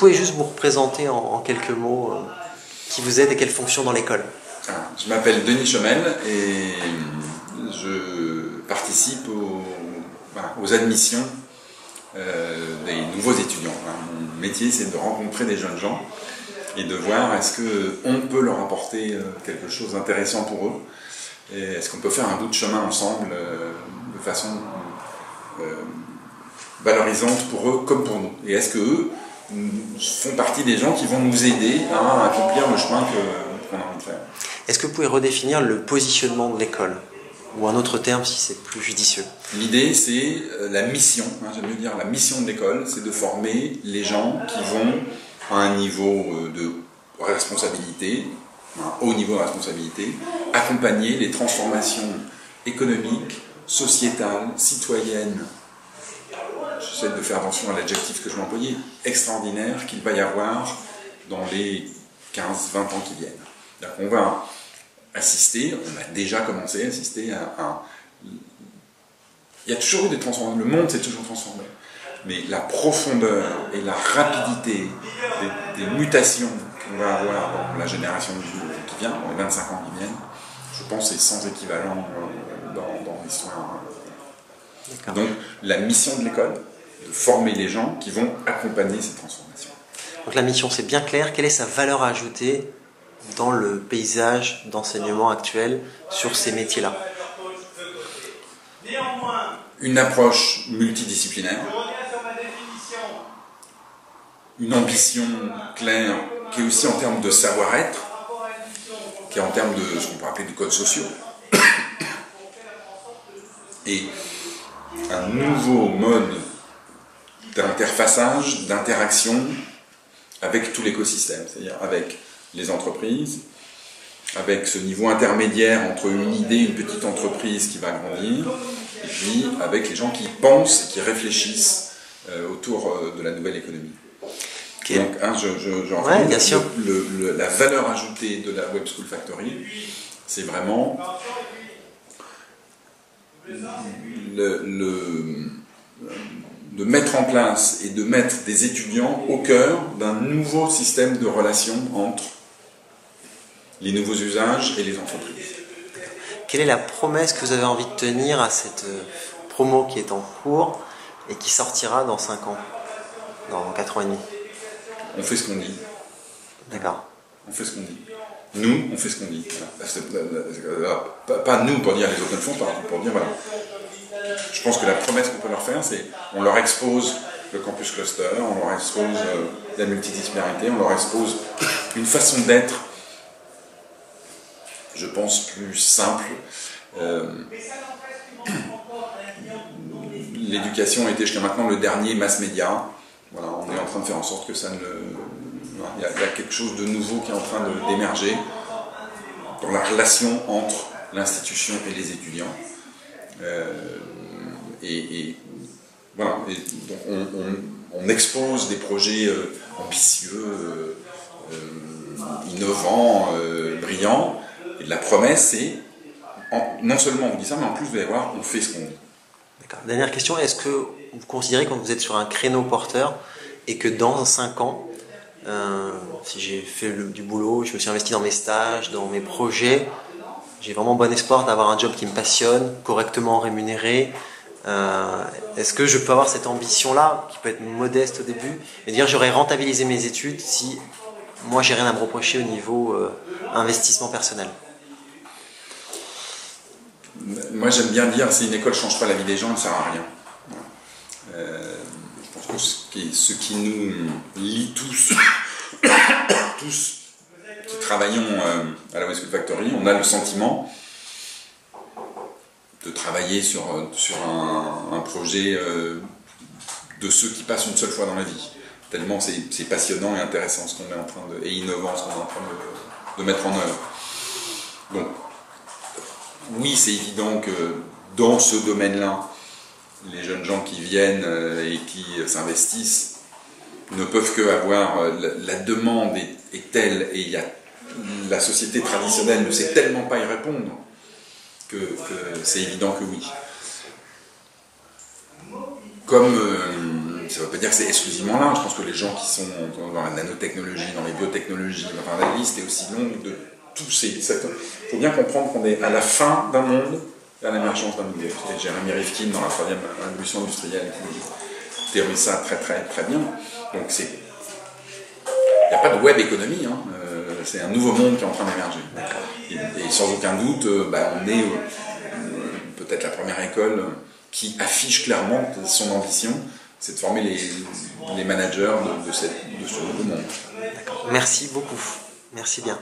pouvez juste vous représenter en quelques mots qui vous êtes et quelle fonction dans l'école? Je m'appelle Denis Chomel et je participe aux admissions des nouveaux étudiants. Mon métier, c'est de rencontrer des jeunes gens et de voir est-ce qu'on peut leur apporter quelque chose d'intéressant pour eux, et est-ce qu'on peut faire un bout de chemin ensemble de façon valorisante pour eux comme pour nous, et est-ce qu'eux font partie des gens qui vont nous aider à accomplir le chemin qu'on a envie de faire. Est-ce que vous pouvez redéfinir le positionnement de l'école, ou un autre terme si c'est plus judicieux? L'idée, c'est la mission, j'aime mieux dire la mission de l'école, c'est de former les gens qui vont à un niveau de responsabilité, un haut niveau de responsabilité, accompagner les transformations économiques, sociétales, citoyennes, j'essaie de faire attention à l'adjectif que je vais employer, extraordinaire qu'il va y avoir dans les 15-20 ans qui viennent. On va assister, on a déjà commencé à assister à il y a toujours eu des transformations, le monde s'est toujours transformé, mais la profondeur et la rapidité des mutations qu'on va avoir dans la génération qui vient, dans les 25 ans qui viennent, je pense que c'est sans équivalent dans l'histoire. Donc la mission de l'école, de former les gens qui vont accompagner cette transformation. Donc la mission, c'est bien clair. Quelle est sa valeur ajoutée dans le paysage d'enseignement actuel sur ces métiers-là? Une approche multidisciplinaire, une ambition claire qui est aussi en termes de savoir-être, qui est en termes de ce qu'on peut appeler des codes sociaux, et un nouveau mode d'interfaçage, d'interaction avec tout l'écosystème, c'est-à-dire avec les entreprises, avec ce niveau intermédiaire entre une idée, une petite entreprise qui va grandir, et puis avec les gens qui pensent et qui réfléchissent autour de la nouvelle économie. Okay. Donc, la valeur ajoutée de la Web School Factory, c'est vraiment de mettre en place et de mettre des étudiants au cœur d'un nouveau système de relations entre les nouveaux usages et les entreprises. Quelle est la promesse que vous avez envie de tenir à cette promo qui est en cours et qui sortira dans 5 ans, dans 4 ans et demi? On fait ce qu'on dit. D'accord. On fait ce qu'on dit. Nous, on fait ce qu'on dit. Pas nous pour dire les autres ne le font pas, pour dire voilà. Je pense que la promesse qu'on peut leur faire, c'est on leur expose le campus cluster, on leur expose la multidisciplinarité, on leur expose une façon d'être, je pense, plus simple. L'éducation a été jusqu'à maintenant le dernier mass média. Voilà, on est en train de faire en sorte que ça ne... Il y a quelque chose de nouveau qui est en train d'émerger dans la relation entre l'institution et les étudiants. Voilà, et donc on expose des projets ambitieux, innovants, brillants, et la promesse c'est, non seulement on dit ça, mais en plus vous allez voir, on fait ce qu'on dit. D'accord. Dernière question, est-ce que vous considérez quand vous êtes sur un créneau porteur et que dans 5 ans, si j'ai fait du boulot, je me suis investi dans mes stages, dans mes projets, j'ai vraiment bon espoir d'avoir un job qui me passionne, correctement rémunéré. Est-ce que je peux avoir cette ambition-là, qui peut être modeste au début, et dire j'aurais rentabilisé mes études si moi j'ai rien à me reprocher au niveau investissement personnel? Moi j'aime bien dire si une école ne change pas la vie des gens, elle ne sert à rien. Je pense que ce qui nous lie tous, qui travaillons à la Web School Factory, on a le sentiment de travailler sur un projet de ceux qui passent une seule fois dans la vie. Tellement c'est passionnant et intéressant ce qu'on est en train et innovant ce qu'on est en train de mettre en œuvre. Donc, oui, c'est évident que dans ce domaine-là, les jeunes gens qui viennent et qui s'investissent ne peuvent que avoir la demande est telle et la société traditionnelle ne sait tellement pas y répondre que c'est évident que oui. Comme ça ne veut pas dire que c'est exclusivement là. Je pense que les gens qui sont dans la nanotechnologie, dans les biotechnologies, enfin, la liste est aussi longue de tous ces secteurs. Il faut bien comprendre qu'on est à la fin d'un monde et à l'émergence d'un nouveau. Et Jeremy Rifkin, dans la 3e révolution industrielle, qui théorise ça très très très bien. Donc il n'y a pas de web économie, hein. C'est un nouveau monde qui est en train d'émerger. Et sans aucun doute, on est peut-être la première école qui affiche clairement son ambition, c'est de former les managers de ce nouveau monde. D'accord. Merci beaucoup. Merci bien.